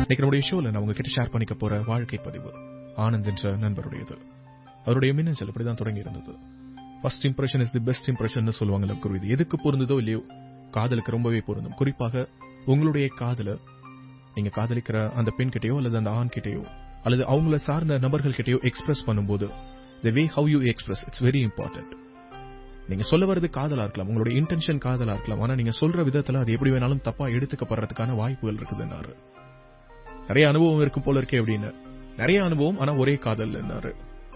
இன்னைக்கு நம்முடைய ஷோல நான் உங்ககிட்ட ஷேர் பண்ணிக்க போற வாழ்க்கை பதிவு ஆனந்த் என்ற நண்பருடையது. அவருடைய மின்னஞ்சல் இப்படிதான் தொடங்கி இருந்தது. First impression is the best impression சொல்லுவாங்கல்ல குரு. இது எதுக்கு பொருந்ததோ இல்லையோ காதலுக்கு ரொம்பவே பொருந்தும். குறிப்பாக உங்களுடைய காதல நீங்க காதலிக்கிற அந்த பெண் கிட்டயோ அல்லது அந்த ஆண் கிட்டயோ அல்லது அவங்கள சார்ந்த நபர்கள் கிட்டயோ எக்ஸ்பிரஸ் பண்ணும்போது the way how you express it's very important. நீங்க சொல்ல வரது காதலா இருக்கலாம், உங்களுடைய இன்டென்ஷன் காதலா இருக்கலாம், ஆனா நீங்க சொல்ற விதத்துல அது எப்படி வேணாலும் தப்பா எடுத்துக்கப்படுறதுக்கான வாய்ப்புகள் இருக்குதுன்னாரு. நிறைய அனுபவம் இருக்கும் போல இருக்கே அப்படின்னு. நிறைய அனுபவம் ஆனா ஒரே காதல் என்னாரு.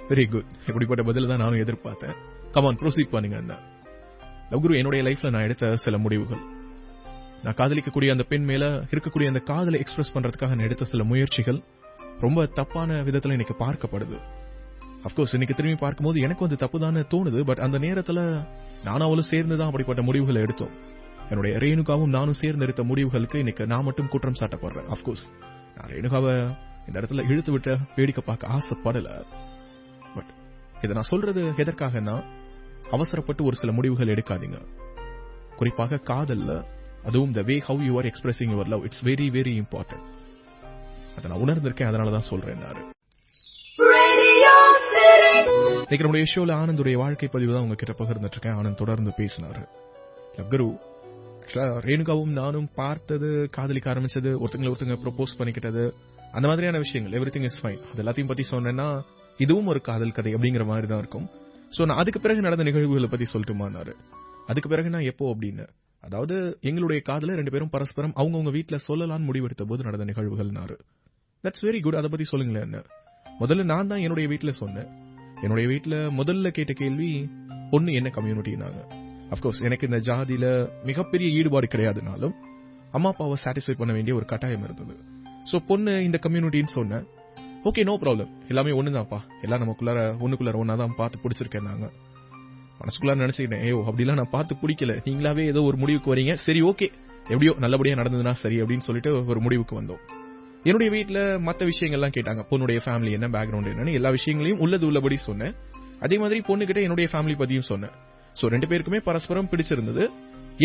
Very good. இப்படிப்பட்ட பதில தான் நானும் எதிர்பார்த்தேன். கமான் ப்ரோசீட் பண்ணுங்க. லவ்குரு, என்னுடைய லைஃப்ல நான் எடுத்த சில முடிவுகள், நான் காதலிக்கக்கூடிய அந்த பெண் மேல இருக்கக்கூடிய அந்த காதலை எக்ஸ்பிரஸ் பண்றதுக்காக நான் எடுத்த சில முயற்சிகள் ரொம்ப தப்பான விதத்துல இன்னைக்கு பார்க்கப்படுது. அப்கோர்ஸ் இன்னைக்கு திரும்பி பார்க்கும்போது எனக்கு வந்து தப்புதானே தோணுது. பட் அந்த நேரத்துல நானும் அவளும் சேர்ந்துதான் அப்படிப்பட்ட முடிவுகளை எடுத்தோம். என்னுடைய ரேணுகாவும் நானும் சேர்ந்து எடுத்த முடிவுகளுக்கு இன்னைக்கு நான் மட்டும் குற்றம் சாட்டப்படுறேன். அப்கோர்ஸ் நான் ரேணுகாவை இந்த இடத்துல இழுத்து விட்ட வேடிக்கை பார்க்க ஆசைப்படல. பட் இதை நான் சொல்றது எதற்காகனா, அவசரப்பட்டு ஒரு சில முடிவுகள் எடுக்காதீங்க. குறிப்பாக காதல்ல, அதுவும் the way how you are expressing your love, it's very very important. அதை நான் உணர்ந்திருக்கேன், அதனாலதான் சொல்றேன். இன்னைக்கு நம்முடைய ஷோல ஆனந்துடைய வாழ்க்கை பதிவு தான் உங்ககிட்ட பகிர்ந்துட்டு இருக்கேன். ஆனந்த் தொடர்ந்து பேசினாரு. குரு, ரேணுகாவும் நானும் பார்த்தது, காதலிக்க ஆரம்பிச்சது, ஒருத்தங்க ப்ரொபோஸ் பண்ணிக்கிட்டது, அந்த மாதிரியான விஷயங்கள் எவ்ரிதிங் இஸ் ஃபைன். அது எல்லாத்தையும் பத்தி சொன்னேன்னா இதுவும் ஒரு காதல் கதை அப்படிங்கிற மாதிரி தான் இருக்கும். சோ நான் அதுக்கு பிறகு நடந்த நிகழ்வுகளை பத்தி சொல்லட்டுமானாரு. அதுக்கு பிறகு நான் எப்போ அப்படின்னு, அதாவது எங்களுடைய காதல 2 பேரும் பரஸ்பரம் அவங்கவுங்க வீட்டுல சொல்லலான்னு முடிவெடுத்த போது நடந்த நிகழ்வுகள்னாரு. That's very good. அதை பத்தி சொல்லுங்களேன். என்ன முதல்ல நான் தான் என்னுடைய வீட்டுல சொன்னேன். என்னுடைய வீட்டுல முதல்ல கேட்ட கேள்வி, பொண்ணு என்ன கம்யூனிட்டினாங்க. அப்கோர்ஸ் எனக்கு இந்த ஜாதியில மிகப்பெரிய ஈடுபாடு கிடையாதுனாலும் அம்மா அப்பாவை சாட்டிஸ்ஃபை பண்ண வேண்டிய ஒரு கட்டாயம் இருந்தது. சோ பொண்ணு இந்த கம்யூனிட்டின்னு சொன்னேன். ஓகே, நோ ப்ராப்ளம், எல்லாமே ஒண்ணுதான்ப்பா, எல்லாம் ஒண்ணுக்குள்ளார ஒன்னாதான் பார்த்து பிடிச்சிருக்கேன். நாங்க மனசுக்குள்ளார நினைச்சுக்கிட்டேன், ஏயோ அப்படிலாம் நான் பார்த்து பிடிக்கல, நீங்களாவே ஏதோ ஒரு முடிவுக்கு வரீங்க, சரி ஓகே எப்படியோ நல்லபடியா நடந்ததுன்னா சரி அப்படின்னு சொல்லிட்டு ஒரு முடிவுக்கு வந்தோம். என்னுடைய வீட்டுல மத்த விஷயங்கள்லாம் கேட்டாங்க. பொண்ணுடைய ஃபேமிலி என்ன, பேக்ரவுண்ட் என்னன்னு எல்லா விஷயங்களையும் உள்ளபடி சொன்னேன். அதே மாதிரி பொண்ணுகிட்ட என்னுடைய ஃபேமிலி பத்தியும் சொன்னேன். சோ 2 பேருக்குமே பரஸ்பரம் பிடிச்சிருந்தது.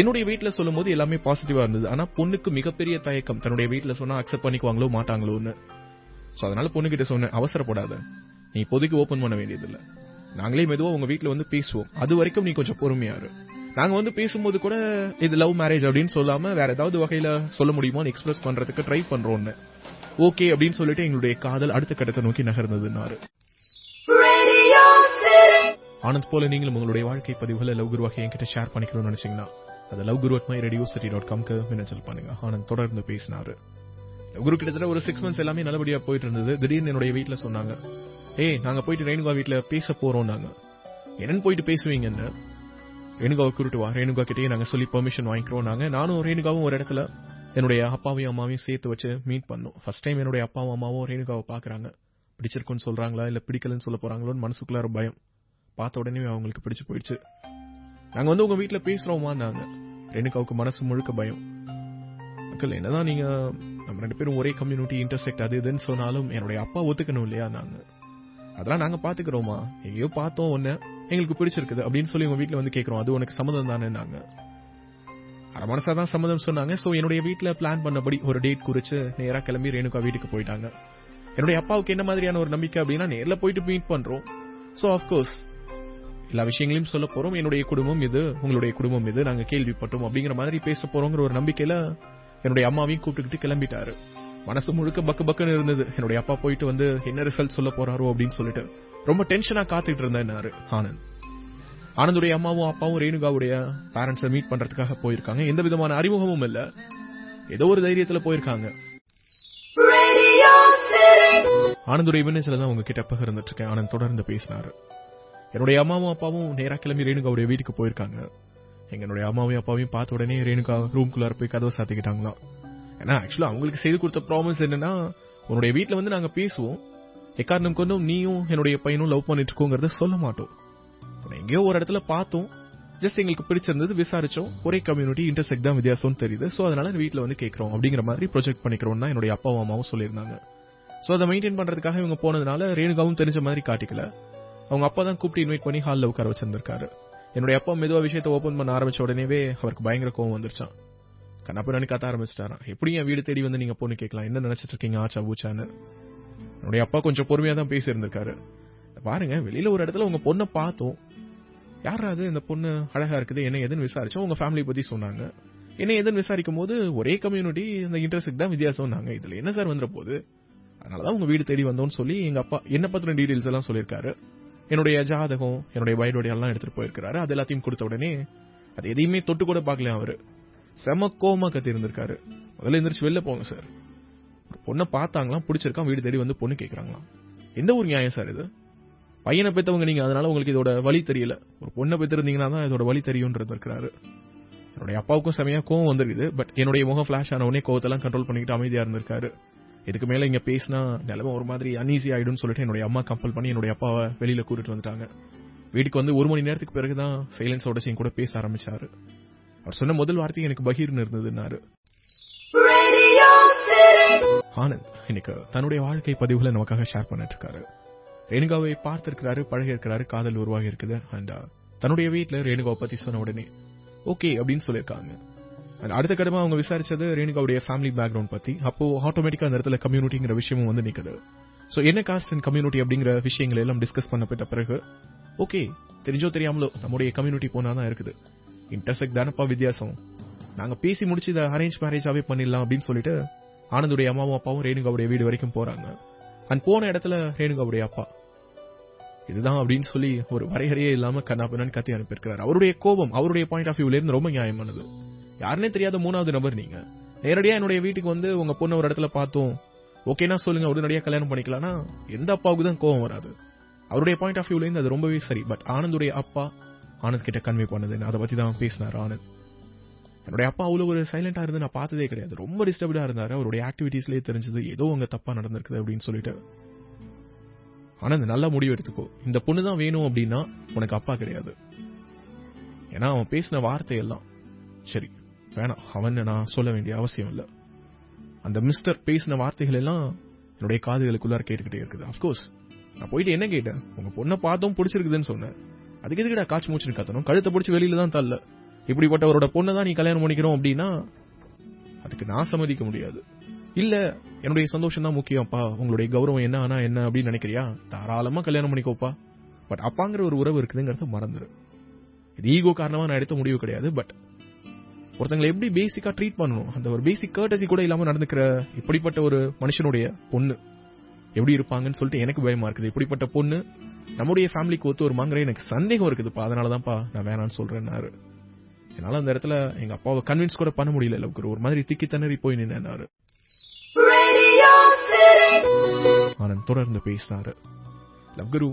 என்னுடைய வீட்டுல சொல்லும் போது எல்லாமே பாசிட்டிவா இருந்தது. ஆனா பொண்ணுக்கு மிகப்பெரிய தயக்கம், தன்னுடைய வீட்டுல சொன்னா அக்செப்ட் பண்ணிக்குவாங்களோ மாட்டாங்களோன்னு. சோ அதனால பொண்ணுகிட்ட சொன்னேன், அவசரப்படாத, நீ இப்போதைக்கு ஓபன் பண்ண வேண்டியது இல்ல, நாங்களே மெதுவா உங்க வீட்டுல வந்து பேசுவோம், அது வரைக்கும் நீ கொஞ்சம் பொறுமையாரு. நாங்க வந்து பேசும்போது கூட இது லவ் மேரேஜ் அப்படின்னு சொல்லாம வேற ஏதாவது வகையில சொல்ல முடியுமான்னு எக்ஸ்பிரஸ் பண்றதுக்கு ட்ரை பண்றோம்னு. ஓகே அப்படின்னு சொல்லிட்டு எங்களுடைய காதல் அடுத்த கட்டத்தை நோக்கி நகர்ந்ததுன்னாரு. ஆனந்த் போல நீங்களும் உங்களுடைய வாழ்க்கை பதிவுகளை லவ் குரு வகை என்கிட்ட ஷேர் பண்ணிக்கணும்னு நினைச்சீங்கன்னா அது loveguru@myradiocity.com மின்னஞ்சல் பண்ணுங்க. ஆனந்த் தொடர்ந்து பேசினாரு. லவ் குரு கிட்டத்தட்ட ஒரு 6 months எல்லாமே நல்லபடியா போயிட்டு இருந்தது. திடீர்னு என்னுடைய வீட்டுல சொன்னாங்க, ஏய் நாங்க போயிட்டு ரேணுகா வீட்டுல பேச போறோம். நாங்க என்னன்னு போயிட்டு பேசுவீங்கன்னு, ரேணுகாவை கூட்டிட்டு வா, ரேணுகா கிட்டே நாங்க சொல்லி பெர்மிஷன் வாங்கிக்கிறோம். நானும் ரேணுகாவும் ஒரு இடத்துல என்னுடைய அப்பாவையும் அம்மாவையும் சேர்த்து வச்சு மீட் பண்ணோம். ஃபர்ஸ்ட் டைம் என்னுடைய அப்பாவும் அம்மாவும் ரேணுகாவை பாக்குறாங்க. பிடிச்சிருக்குன்னு சொல்றாங்களா இல்ல பிடிக்கலன்னு சொல்ல போறாங்களோன்னு மனசுக்குள்ளார பயம். பார்த்த உடனே அவங்களுக்கு பிடிச்சு போயிடுச்சு. நாங்க வந்து உங்க வீட்டுல பேசுறோமா நாங்க, ரேணுகாவுக்கு மனசு முழுக்க பயம். மக்கள் என்னதான் நீங்க நம்ம 2 பேரும் ஒரே கம்யூனிட்டி இன்டர்செக்ட் அது இதுன்னு சொன்னாலும் என்னுடைய அப்பா ஒத்துக்கணும் இல்லையா. அதெல்லாம் நாங்க பாத்துக்கிறோமா, எங்கேயோ பார்த்தோம் ஒண்ணு எங்களுக்கு பிடிச்சிருக்குது அப்படின்னு சொல்லி உங்க வீட்டுல வந்து கேக்குறோம், அது உனக்கு சம்மதம் தானே. நாங்க அரை மனசாதான் சம்மதம் சொன்னாங்க. சோ என்னுடைய வீட்டுல பிளான் பண்ணபடி ஒரு டேட் குறிச்சு நேரா கிளம்பி ரேணுகா வீட்டுக்கு போயிட்டாங்க. என்னுடைய அப்பாவுக்கு என்ன மாதிரியான ஒரு நம்பிக்கை அப்படின்னா, நேர்ல போயிட்டு மீட் பண்றோம். சோ ஆஃப்கோர்ஸ் எல்லா விஷயங்களையும் சொல்ல போறோம். என்னுடைய குடும்பம் இது, உங்களுடைய குடும்பம் இது, நாங்க கேள்விப்பட்டோம் அப்படிங்கிற மாதிரி பேச போறோங்கிற ஒரு நம்பிக்கையில என்னுடைய அம்மாவையும் கூப்பிட்டுக்கிட்டு கிளம்பிட்டாரு. மனசு முழுக்க பக்கு பக்குன்னு இருந்தது. என்னுடைய அப்பா போயிட்டு வந்து என்ன ரிசல்ட் சொல்ல போறாரோ அப்படின்னு சொல்லிட்டு ரொம்ப டென்ஷனா காத்துட்டு இருந்தேன். ஆனந்த் ஆனந்துடைய அம்மாவும் அப்பாவும் ரேணுகாவுடைய பேரண்ட்ஸை மீட் பண்றதுக்காக போயிருக்காங்க. எந்த விதமான அறிமுகமும் இல்ல, ஏதோ ஒரு தைரியத்துல போயிருக்காங்க. ஆனந்துடைய மின்னஞ்சல தான் உங்ககிட்ட பகிர்ந்துட்டு இருக்கேன். ஆனந்த் தொடர்ந்து பேசினாரு. என்னுடைய அம்மாவும் அப்பாவும் நேரா கிளம்பி ரேணுகாவுடைய வீட்டுக்கு போயிருக்காங்க. என்னுடைய அம்மாவையும் அப்பாவையும் பார்த்த உடனே ரேணுகா ரூம்குள்ளார போய் கதவை சாத்திக்கிட்டாங்களாம். ஏன்னா ஆக்சுவலா அவங்களுக்கு செய்து கொடுத்த ப்ராமிஸ் என்னன்னா, உன்னுடைய வீட்டுல வந்து நாங்க பேசுவோம், எக்காரணம் கொண்டும் நீயும் என்னுடைய பையனும் லவ் பண்ணிட்டு இருக்கோங்கிறத சொல்ல மாட்டோம். எங்கேயோ ஒரு இடத்துல பார்த்தோம், ஜஸ்ட் எங்களுக்கு பிடிச்சிருந்தது, விசாரிச்சோம், ஒரே கம்யூனிட்டி இன்டர்செக்ட் தான் வித்தியாசம் தெரியுது. சோ அதனால வீட்டுல வந்து கேட்கிறோம் அப்படிங்கிற மாதிரி ப்ரொஜெக்ட் பண்ணிக்கிறோம் தான் என்னுடைய அப்பாவும் அம்மாவும் சொல்லியிருந்தாங்க. சோ அதை மெயின்டைன் பண்றதுக்காக இவங்க போனதுனால ரேணுகாவும் தெரிஞ்ச மாதிரி காட்டிக்கல. அவங்க அப்பா தான் கூப்பிட்டு இன்வைட் பண்ணி ஹால்ல உட்கார வச்சிருந்திருக்காரு. என்னுடைய அப்பா மெதுவா விஷயத்தை ஓபன் பண்ண ஆரம்பிச்ச உடனேவே அவருக்கு பயங்கர கோவம் வந்துருச்சான். கண்ணாப்பின்னு கத்த ஆரம்பிச்சிட்டாராம். எப்படி என் வீடு தேடி வந்து நீங்க பொண்ணு கேட்கலாம், என்ன நினைச்சிட்டு இருக்கீங்க ஆச்சா பூச்சான்னு. என்னுடைய அப்பா கொஞ்சம் பொறுமையா தான் பேசி இருந்திருக்காரு. பாருங்க, வெளியில ஒரு இடத்துல உங்க பொண்ணை பார்த்தோம், யாராவது இந்த பொண்ணு அழகா இருக்குது என்ன எதுன்னு விசாரிச்சோம், உங்க ஃபேமிலி பத்தி சொன்னாங்க. என்ன எதுன்னு விசாரிக்கும் போது ஒரே கம்யூனிட்டி, இந்த இன்ட்ரெஸ்ட் தான் வித்தியாசம். நாங்க இதுல என்ன சார் வந்துற போது, அதனாலதான் உங்க வீடு தேடி வந்தோம்னு சொல்லி எங்க அப்பா என்ன பத்தின டீடைல்ஸ் எல்லாம் சொல்லியிருக்காரு. என்னுடைய ஜாதகம், என்னுடைய பயோடேட்டா எல்லாம் எடுத்துட்டு போயிருக்காரு. அது எல்லாத்தையும் கொடுத்த உடனே அது எதையுமே தொட்டு கூட பார்க்கல. அவரு செம கோமா கத்தி இருந்திருக்காரு. முதல்ல எந்திரிச்சு வெளில போங்க சார், ஒரு பொண்ணை பார்த்தாங்களாம், பிடிச்சிருக்கான், வீடு தேடி வந்து பொண்ணு கேட்கறாங்களாம். எந்த ஒரு நியாயம் சார் இது? பையனை பெற்றவங்க நீங்க, அதனால உங்களுக்கு இதோட வழி தெரியல. ஒரு பொண்ணை பெற்றிருந்தீங்கன்னா தான் இதோட வழி தெரியும் இருக்காரு. என்னுடைய அப்பாவுக்கும் செமையா கோவம் வந்திருக்குது. பட் என்னுடைய முகம் ஃபிளாஷ் ஆன உடனே கோவத்தெல்லாம் கண்ட்ரோல் பண்ணிக்கிட்டு அமைதியா இருந்திருக்காரு. இதுக்கு மேல இங்க பேசினா நிலைமை ஒரு மாதிரி அன்ஈஸி ஆயிடும் சொல்லிட்டு என்னுடைய அம்மா கம்பல் பண்ணி என்னுடைய அப்பாவை வெளியில கூட்டிட்டு வந்துட்டாங்க. வீட்டுக்கு வந்து 1 மணி நேரத்துக்கு பிறகுதான் சைலன்ஸோட என் கூட பேச ஆரம்பிச்சாரு. அவர் சொன்ன முதல் வார்த்தை எனக்கு பகீர்னு இருந்ததுன்னாரு. ஆனந்த் இன்னைக்கு தன்னுடைய வாழ்க்கை பதிவுகளை நமக்காக ஷேர் பண்ணிட்டு இருக்காரு. ரேணுகாவை பார்த்திருக்கிறாரு, பழகி இருக்கிறாரு, காதல் உருவாகி இருக்குது. அண்ட் தன்னுடைய வீட்டுல ரேணுகாவை பத்தி சொன்ன உடனே ஓகே அப்படின்னு சொல்லியிருக்காங்க. அடுத்த கடமை அவங்க விசாரிச்சது ரேணுகாவுடைய ஃபேமிலி பேக்ரவுண்ட் பத்தி. அப்போ ஆட்டோமேட்டிக்கா அந்த இடத்துல கம்யூனிட்டிங்கிற விஷயமும் வந்து நிக்குது. சோ என்ன காஸ்ட் அண்ட் கம்யூனிட்டி அப்படிங்கிற விஷயங்களை எல்லாம் டிஸ்கஸ் பண்ணப்பட்ட பிறகு ஓகே, தெரிஞ்சோ தெரியாமலோ நம்முடைய கம்யூனிட்டி போனாதான் இருக்குது, இன்டர்செக்ட் தானப்பா வித்தியாசம், நாங்க பேசி முடிச்சு இதை அரேஞ்ச் மேரேஜாவே பண்ணிடலாம் அப்படின்னு சொல்லிட்டு ஆனந்துடைய அம்மாவும் அப்பாவும் ரேணுகாவுடைய வீடு வரைக்கும் போறாங்க. அண்ட் போன இடத்துல ரேணுகாவுடைய அப்பா இதுதான் அப்படின்னு சொல்லி ஒரு வரையறையே இல்லாம கண்ணாபின்னு கத்தி அனுப்பியிருக்கிறார். அவருடைய கோபம் அவருடைய பாயிண்ட் ஆஃப் வியூல இருந்து ரொம்ப நியாயமானது. யாருன்னே தெரியாத 3வது நபர் நீங்க நேரடியா என்னுடைய வீட்டுக்கு வந்து உங்க பொண்ணு ஒரு இடத்துல பார்த்தோம், ஓகேனா சொல்லுங்க, உடனடியா கல்யாணம் பண்ணிக்கலாம்னா எந்த அப்பாவுக்கு தான் கோபம் வராது? அவருடைய பாயிண்ட் ஆஃப் வியூல இருந்து அது ரொம்பவே சரி. பட் ஆனந்துடைய அப்பா ஆனந்த் கிட்ட கன்வே பண்ணது அதை பத்தி தான் பேசினார் ஆனந்த். என்னுடைய அப்பா அவ்வளவு ஒரு சைலண்டா இருந்து நான் பார்த்ததே கிடையாது. ரொம்ப டிஸ்டர்ப்டா இருந்தாரு. அவருடைய ஆக்டிவிட்டீஸ்லயே தெரிஞ்சது ஏதோ அங்க தப்பா நடந்திருக்குது அப்படின்னு சொல்லிட்டு. ஆனந்த் நல்லா முடிவு எடுத்துக்கோ, இந்த பொண்ணு தான் வேணும் அப்படின்னா உனக்கு அப்பா கிடையாது. ஏன்னா அவன் பேசின வார்த்தை எல்லாம் சரி வேணாம், அவன் நான் சொல்ல வேண்டிய அவசியம் இல்ல. அந்த மிஸ்டர் பேசின வார்த்தைகள் எல்லாம் என்னுடைய காதுகளுக்குள்ளார கேட்டுக்கிட்டே இருக்குது. அப்கோர்ஸ் நான் போயிட்டு என்ன கேட்டேன், உங்க பொண்ணை பார்த்தோம் பிடிச்சிருக்குதுன்னு சொன்னேன், அதுக்கு எதுக்கிட்ட காய்ச்சி மூச்சுன்னு கத்தணும், கழுத்தை பிடிச்சி வெளியில தான் தள்ள, இப்படிப்பட்டவரோட பொண்ணை தான் நீ கல்யாணம் பண்ணிக்கிறோம் அப்படின்னா அதுக்கு நான் சம்மதிக்க முடியாது. இல்ல என்னுடைய சந்தோஷம் தான் முக்கியம்ப்பா, உங்களுடைய கௌரவம் என்ன ஆனா என்ன அப்படின்னு நினைக்கிறியா, தாராளமா கல்யாணம் பண்ணிக்கோப்பா. பட் அப்பாங்கிற ஒரு உறவு இருக்குதுங்கிறத மறந்துரு. இது ஈகோ காரணமா நான் எடுத்த முடிவு கிடையாது. பட் ஒருத்தங்களை எப்படி பேசிக்கா ட்ரீட் பண்ணணும், அந்த ஒரு பேசிக் கர்டசி கூட இல்லாம நடந்துக்கிற இப்படிப்பட்ட ஒரு மனுஷனுடைய பொண்ணு எப்படி இருப்பாங்கன்னு சொல்லிட்டு எனக்கு பயமா இருக்குது. இப்படிப்பட்ட பொண்ணு நம்முடைய ஃபேமிலிக்கு ஒத்து வருமாங்கிற எனக்கு சந்தேகம் இருக்குதுப்பா, அதனாலதான்ப்பா நான் வேணான்னு சொல்றேன்னாரு. என்னால அந்த இடத்துல எங்க அப்பாவை கன்வின்ஸ் கூட பண்ண முடியல. லவ்குரு ஒரு மாதிரி திக்கி திணறி போய் நின்னாரு. ஆனந்த் தொடர்ந்து பேசினாரு. லவ்குரு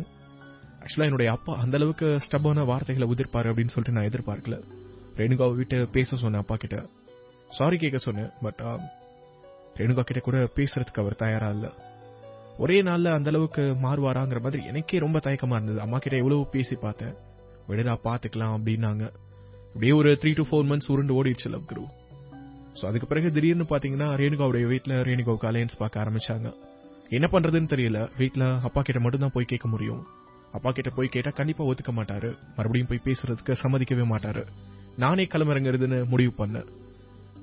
ஆக்சுவலா என்னுடைய அப்பா அந்த அளவுக்கு ஸ்டப்பான வார்த்தைகளை உதிர்ப்பாரு அப்படின்னு சொல்லிட்டு நான் எதிர்பார்க்கல. ரேணுகாவை விட்டு பேச சொன்ன அப்பா கிட்ட சாரி கேட்க சொன்னேன். பட் ரேணுகா கிட்ட கூட பேசுறதுக்கு அவர் தயாரா இல்ல. ஒரே நாள்ல அந்த அளவுக்கு மாறுவாராங்கிற மாதிரி எனக்கே ரொம்ப தயக்கமா இருந்தது. அம்மா கிட்ட எவ்வளவு பேசி பார்த்தேன், விடுதா பாத்துக்கலாம் அப்படின்னாங்க. அப்படியே ஒரு 3 to 4 months உருண்டு ஓடிடுச்சு லவ்குரு. சோ அதுக்கு பிறகு திடீர்னு பாத்தீங்கன்னா ரேணுகாவுடைய வீட்டுல ரேணுகாவுக்கு அலையன்ஸ் பார்க்க ஆரம்பிச்சாங்க. என்ன பண்றதுன்னு தெரியல. வீட்டுல அப்பா கிட்ட மட்டும் தான் போய் கேட்க முடியும். அப்பா கிட்ட போய் கேட்டா கண்டிப்பா ஒத்துக்க மாட்டாரு, மறுபடியும் போய் பேசுறதுக்கு சம்மதிக்கவே மாட்டாரு. நானே கிளம்புறங்கிறதுன்னு முடிவு பண்ணேன்.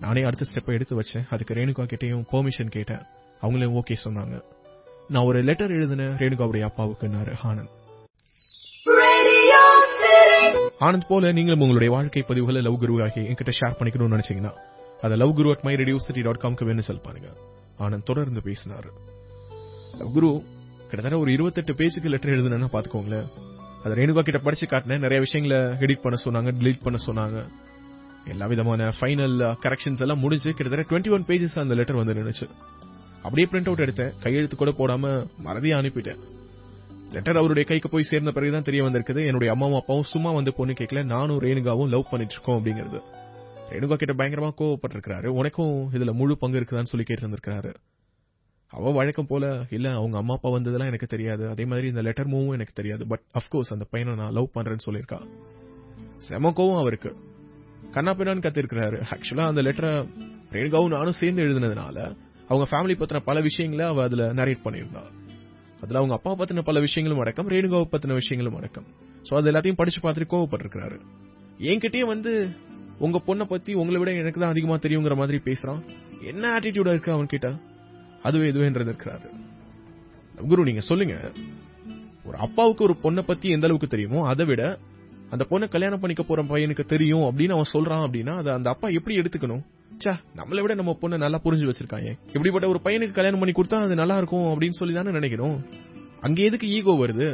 நானே அடுத்த ஸ்டெப்பை எடுத்து வச்சேன். அதுக்கு ரேணுகா கிட்டையும் பெர்மிஷன் கேட்டேன். அவங்களும் ஓகே சொன்னாங்க. நான் ஒரு லெட்டர் எழுதினேன் ரேணுகாவுடைய அப்பாவுக்குன்னாரு ஆனந்த். ஆனந்த் போல நீங்களும் உங்களுடைய வாழ்க்கை பதிவுகளை லவ் குரு ஆகி என்கிட்ட ஷேர் பண்ணிக்கணும்னு நினைச்சீங்கன்னா அதை loveguru@myradiocity.com செல் பாருங்க. ஆனந்த் தொடர்ந்து பேசினாரு. லவ் குரு கிட்டத்தட்ட ஒரு 28 பேஜுக்கு லெட்டர் எழுதுனா பாத்துக்கோங்களேன். அதை ரேணுகா கிட்ட படிச்சு காட்டினேன். நிறைய விஷயங்களை எடிட் பண்ண சொன்னாங்க, டிலீட் பண்ண சொன்னாங்க. எல்லா விதமான ஃபைனல் கரெக்ஷன்ஸ் எல்லாம் முடிஞ்சு கிட்டத்தட்ட 21 பேஜஸ் அந்த லெட்டர் வந்து நினைச்சு அப்படியே பிரிண்ட் அவுட் எடுத்தேன். கையெழுத்து கூட போடாம மறதியா அனுப்பிட்டேன். லெட்டர் அவருடைய கைக்கு போய் சேர்ந்த பிறகுதான் தெரிய வந்திருக்குது என்னுடைய அம்மாவும் அப்பாவும் சும்மா வந்து பொண்ணு கேட்கல, நானும் ரேணுகாவும் லவ் பண்ணிட்டு இருக்கோம் அப்படிங்கிறது. ரேணுகா கிட்ட பயங்கரமா கோவப்பட்டிருக்காரு. உனக்கும் இதுல முழு பங்கு இருக்குதான்னு சொல்லி கேட்டு இருந்திருக்காரு. அவ வழக்கம் போல இல்ல அவங்க அம்மா அப்பா வந்ததெல்லாம் எனக்கு தெரியாது, அதே மாதிரி இந்த லெட்டர் மூவும் எனக்கு தெரியாது, பட் அப்கோர்ஸ் அந்த பையனை நான் லவ் பண்றேன்னு சொல்லியிருக்கா. செம கோவம் அவருக்கு. கண்ணா பின்னான்னு கத்திருக்கிறாரு. ஆக்சுவலா அந்த லெட்டரை ரேணுகாவும் நானும் சேர்ந்து எழுதினதுனால அவங்க ஃபேமிலி பத்தின பல விஷயங்களை அவ அதுல நரேட் பண்ணியிருந்தா. அதுல அவங்க அப்பா பத்தின பல விஷயங்களும் அடக்கம், ரேணுகாவை பத்தின விஷயங்களும் அடக்கம். சோ அது எல்லாத்தையும் படிச்சு பார்த்துட்டு கோவப்பட்டிருக்கிறாரு. என்கிட்டயே வந்து உங்க பொண்ணை பத்தி உங்களை விட எனக்கு தான் அதிகமா தெரியுங்கிற மாதிரி பேசுறான். என்ன ஆட்டிடியூடா இருக்கு அவன் கிட்ட? அதுவே இதுவேன்றது இருக்கிறாரு. குரு, நீங்க சொல்லுங்க, ஒரு அப்பாவுக்கு ஒரு பொண்ணை பத்தி எந்த அளவுக்கு தெரியுமோ அதை விட அந்த பொண்ணை கல்யாணம் பண்ணிக்க போற பையனுக்கு தெரியும் அப்படின்னு அவன் சொல்றான் அப்படின்னா அதை அந்த அப்பா எப்படி எடுத்துக்கணும்? நம்மளை விட நம்ம பொண்ணை நல்லா புரிஞ்சு வச்சிருக்காங்க, இப்படிப்பட்ட ஒரு பையனுக்கு கல்யாணம் பண்ணி கொடுத்தா அது நல்லா இருக்கும் அப்படின்னு சொல்லி தானே நினைக்கணும். அங்க எதுக்கு ஈகோ வருது?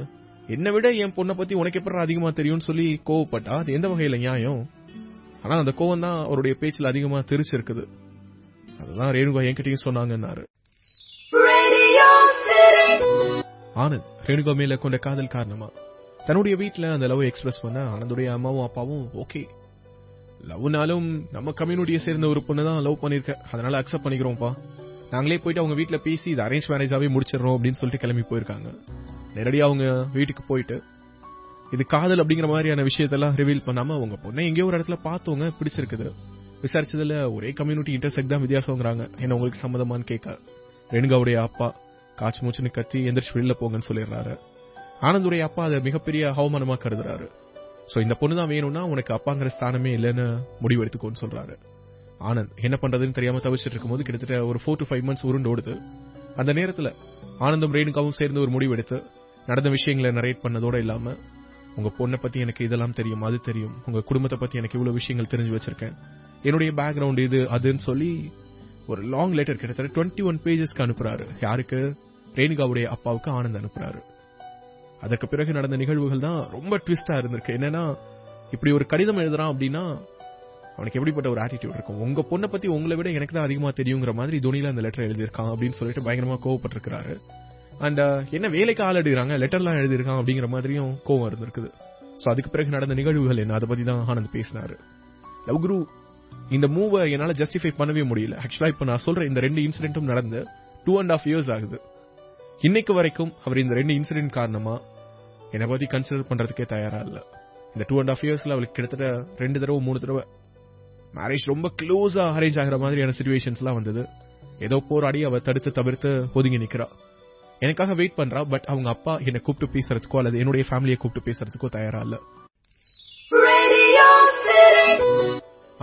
என்னை விட என் பொண்ணை பத்தி உனக்கு எப்படி அதிகமா தெரியும்னு சொல்லி கோவப்பட்டா அது எந்த வகையில நியாயம்? ஆனா அந்த கோவம் தான் அவருடைய பேச்சுல அதிகமா தெரிச்சிருக்குது. அதுதான் ரேணுகா என்கிட்டயும் சொன்னாங்கன்னாரு. ஆனந்த் ரேணுகா மேல கொண்ட காதல் காரணமா தன்னுடைய வீட்டுல அந்த லவ் எக்ஸ்பிரஸ் பண்ண ஆனந்துடைய அம்மாவும் அப்பாவும் ஓகே, லவ்னாலும் நம்ம கம்யூனிட்டியை சேர்ந்த ஒரு பொண்ணு தான் லவ் பண்ணிருக்க, அதனால அக்செப்ட் பண்ணிக்கிறோம்ப்பா, நாங்களே போயிட்டு அவங்க வீட்டுல பேசி இது அரேஞ்ச் மேரேஜாவே முடிச்சிடறோம் அப்படின்னு சொல்லிட்டு கிளம்பி போயிருக்காங்க. நேரடியா அவங்க வீட்டுக்கு போயிட்டு இது காதல் அப்படிங்கிற மாதிரியான விஷயத்தெல்லாம் ரிவீல் பண்ணாம உங்க பொண்ணை எங்கேயோ ஒரு இடத்துல பார்த்தவங்க பிடிச்சிருக்குது, விசாரிச்சதுல ஒரே கம்யூனிட்டி இன்டர்செக்ட் தான் வித்தியாசங்கிறாங்க, என்ன உங்களுக்கு சம்மதமான்னு கேட்க ரேணுகாவுடைய அப்பா காய்ச்சி மூச்சுன்னு கத்தி எந்திரிச்சு வெளியில போங்கன்னு சொல்லிடுறாரு. ஆனந்துடைய அப்பா அதை மிகப்பெரிய அவமானமா கருதுறாரு. சோ இந்த பொண்ணு தான் வேணும்னா உனக்கு அப்பாங்கிற ஸ்தானமே இல்லைன்னு முடிவு எடுத்துக்கோன்னு சொல்றாரு. ஆனந்த் என்ன பண்றதுன்னு தெரியாம தவிச்சிட்டு இருக்கும்போது கிட்டத்தட்ட ஒரு 4 to 5 months உருண்டு ஓடுது. அந்த நேரத்துல ஆனந்தும் ரேணுகாவும் சேர்ந்து ஒரு முடிவு எடுத்து நடந்த விஷயங்களை நரேட் பண்ணதோட இல்லாம உங்க பொண்ணை பத்தி எனக்கு இதெல்லாம் தெரியும், அது தெரியும், உங்க குடும்பத்தை பத்தி எனக்கு இவ்வளவு விஷயங்கள் தெரிஞ்சு வச்சிருக்கேன், என்னுடைய பேக்ரவுண்ட் இது அதுன்னு சொல்லி ஒரு லாங் லெட்டர் கிட்டத்தட்ட 21 pagesக்கு அனுப்புறாரு. யாருக்கு? ரேணுகாவுடைய அப்பாவுக்கு ஆனந்த் அனுப்புறாரு. அதற்கு பிறகு நடந்த நிகழ்வுகள் தான் ரொம்ப ட்விஸ்டா இருந்திருக்கு. என்னன்னா, இப்படி ஒரு கடிதம் எழுதுறான் அப்படின்னா அவனுக்கு எப்படிப்பட்ட ஒரு ஆட்டிடியூட் இருக்கும்? உங்க பொண்ணை பத்தி உங்களை விட எனக்கு தான் அதிகமா தெரியுங்கிற மாதிரி துணியில அந்த லெட்டர் எழுதியிருக்கான் அப்படின்னு சொல்லிட்டு பயங்கரமா கோவப்பட்டிருக்காரு. அண்ட் என்ன வேலைக்கு ஆள் எடுக்கிறாங்க, லெட்டர்லாம் எழுதியிருக்கான் அப்படிங்கிற மாதிரியும் கோவம் இருந்திருக்குது. சோ அதுக்கு பிறகு நடந்த நிகழ்வுகள் என்ன, அதை பத்தி தான் ஆனந்த் பேசினாரு. லவ் குரு, இந்த மூவை என்னால ஜஸ்டிஃபை பண்ணவே முடியல. ஆக்சுவலா இப்ப நான் சொல்ற இந்த 2 இன்சிடென்ட்டும் நடந்து 2.5 years ஆகுது. இன்னைக்கு வரைக்கும் அவர் இந்த 2 இன்சிடென்ட் காரணமா என்னை பத்தி கன்சிடர் பண்றதுக்கே தயாரா இல்ல. இந்த 2.5 yearsல அவளுக்கு கிட்டத்தட்ட 2 தடவை 3 தடவை மேரேஜ் ரொம்ப க்ளோஸா அரேஞ்ச் ஆகிற மாதிரியான சிச்சுவேஷன்ஸ் எல்லாம் வந்தது. ஏதோ போராடி அவ தடுத்து தவிர்த்து ஒதுங்கி நிக்கிறா, எனக்காக வெயிட் பண்றா. பட் அவங்க அப்பா என்னை கூப்பிட்டு பேசுறதுக்கோ அல்லது என்னுடைய ஃபேமிலியை கூப்பிட்டு பேசுறதுக்கோ தயாரா இல்ல.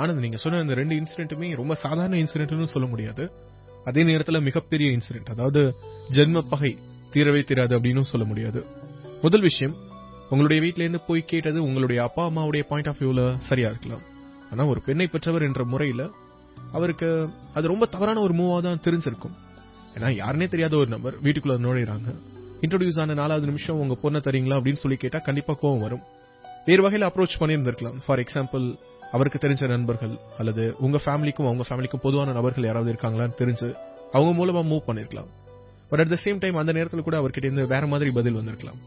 ஆனந்த், நீங்க சொன்ன இந்த 2 இன்சிடென்ட்டுமே ரொம்ப சாதாரண இன்சிடென்ட்னு சொல்ல முடியாது, அதே நேரத்துல மிகப்பெரிய இன்சிடென்ட். அதாவது ஜென்ம பகை தீரவே தீராது அப்படின்னு சொல்ல முடியாது. முதல் விஷயம், உங்களுடைய வீட்ல இருந்து போய் கேட்டது உங்களுடைய அப்பா அம்மாவுடைய பாயிண்ட் ஆஃப் வியூல சரியா இருக்கலாம். ஆனா ஒரு பெண்ணை பெற்றவர் என்ற முறையில அவருக்கு அது ரொம்ப தவறான ஒரு மூவா தான் தெரிஞ்சிருக்கும். ஏன்னா யாருனே தெரியாத ஒரு நபர் வீட்டுக்குள்ள நுழையிறாங்க, இன்ட்ரோடியூஸ் ஆன 4வது நிமிஷம் உங்க பொண்ணை தரீங்களா அப்படின்னு சொல்லி கேட்டா கண்டிப்பா கோவம் வரும். வேறு வகையில அப்ரோச் பண்ணியிருந்திருக்கலாம். ஃபார் எக்ஸாம்பிள், அவருக்கு தெரிஞ்ச நண்பர்கள் அல்லது உங்க ஃபேமிலிக்கும் அவங்க ஃபேமிலிக்கும் பொதுவான நபர்கள் யாராவது இருக்காங்களான்னு தெரிஞ்சு அவங்க மூலமா மூவ் பண்ணிருக்கலாம். But at the same time அந்த நேரத்தில் கூட அவர்கிட்ட இருந்து வேற மாதிரி பதில் வந்திருக்கலாம்.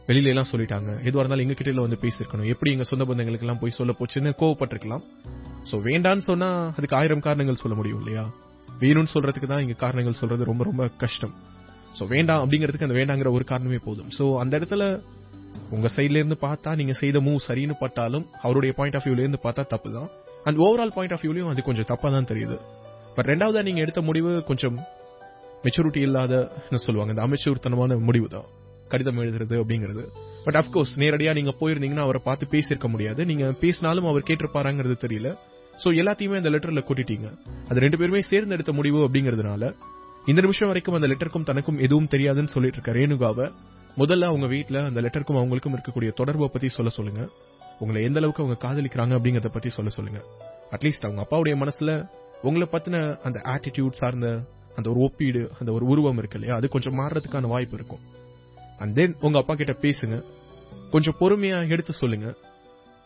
வெளியில எல்லாம் சொல்லிட்டாங்க, எதுவாக இருந்தாலும் எங்க கிட்ட வந்து பேசிருக்கணும், எப்படி எங்க சொந்த பந்தங்களுக்கு எல்லாம் போய் சொல்ல போச்சுன்னு கோவப்பட்டிருக்கலாம். சோ வேண்டான்னு சொன்னா அதுக்கு 1000 காரணங்கள் சொல்ல முடியும் இல்லையா? வேணும்னு சொல்றதுக்கு தான் இங்க காரணங்கள் சொல்றது ரொம்ப ரொம்ப கஷ்டம். சோ வேண்டாம் அப்படிங்கிறதுக்கு அந்த வேண்டாங்கிற ஒரு காரணமே போதும். சோ அந்த இடத்துல உங்க சைட்ல இருந்து பார்த்தா நீங்க செய்த மூவ் சரின்னு பட்டாலும் அவருடைய பாயிண்ட் ஆஃப் வியூல இருந்து பார்த்தா தப்பு தான். அண்ட் ஓவரால் பாயிண்ட் ஆஃப் வியூலயும் அது கொஞ்சம் தப்பா தான் தெரியுது. பட் ரெண்டாவதா நீங்க எடுத்த முடிவு கொஞ்சம் மெச்சூரிட்டி இல்லாத சொல்லுவாங்க, இந்த அமெச்சூர்த்தனமான முடிவு தான் கடிதம் எழுதுறது அப்படிங்கிறது. பட் அப்கோர்ஸ் நேரடியா நீங்க போயிருந்தீங்கன்னா அவரை பார்த்து பேசியிருக்க முடியாது, நீங்க பேசினாலும் அவர் கேட்டிருப்பாராங்கிறது தெரியல. சோ எல்லாத்தையுமே அந்த லெட்டர்ல கூட்டிட்டீங்க. அது 2 பேருமே சேர்ந்து எடுத்த முடிவு அப்படிங்கிறதுனால இந்த நிமிஷம் வரைக்கும் அந்த லெட்டருக்கும் தனக்கும் எதுவும் தெரியாதுன்னு சொல்லிட்டு இருக்க ரேணுகாவை முதல்ல அவங்க வீட்டுல அந்த லெட்டருக்கும் அவங்களுக்கும் இருக்கக்கூடிய தொடர்பை பத்தி சொல்ல சொல்லுங்க. உங்களை எந்த அளவுக்கு அவங்க காதலிக்கிறாங்க அப்படிங்கறத பத்தி சொல்ல சொல்லுங்க. அட்லீஸ்ட் அவங்க அப்பாவுடைய மனசுல உங்களை பத்தின அந்த ஆட்டிடியூட் சார்ந்த அந்த ஒரு ஒப்பீடு, அந்த ஒரு உருவம் இருக்கு இல்லையா, அது கொஞ்சம் மாறுறதுக்கான வாய்ப்பு இருக்கும். அண்ட் தென் உங்க அப்பா கிட்ட பேசுங்க, கொஞ்சம் பொறுமையா எடுத்து சொல்லுங்க.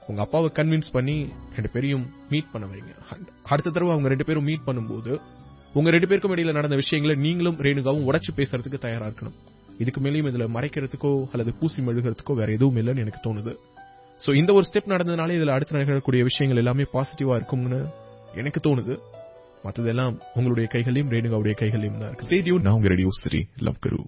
உங்க அப்பாவை கன்வின்ஸ் பண்ணி 2 பேரையும் மீட் பண்ண வைங்க. அடுத்த தடவை அவங்க 2 பேரும் மீட் பண்ணும்போது உங்க 2 பேருக்கும் இடையில நடந்த விஷயங்களை நீங்களும் ரேணுகாவும் உடைச்சு பேசுறதுக்கு தயாரா இருக்கணும். இதுக்கு மேலேயும் இதுல மறைக்கிறதுக்கோ அல்லது பூசி மெழுகிறதுக்கோ வேற எதுவும் இல்லைன்னு எனக்கு தோணுது. சோ இந்த ஒரு ஸ்டெப் நடந்ததுனால இதுல அடுத்து நிகழக்கூடிய விஷயங்கள் எல்லாமே பாசிட்டிவா இருக்கும்னு எனக்கு தோணுது. மற்றதெல்லாம் உங்களுடைய கைகளையும் ரேணுகாவுடைய கைகளையும் தான் இருக்கு. Stay tune. நான் உங்க ரேடியோ சிட்டி லவ் குரு.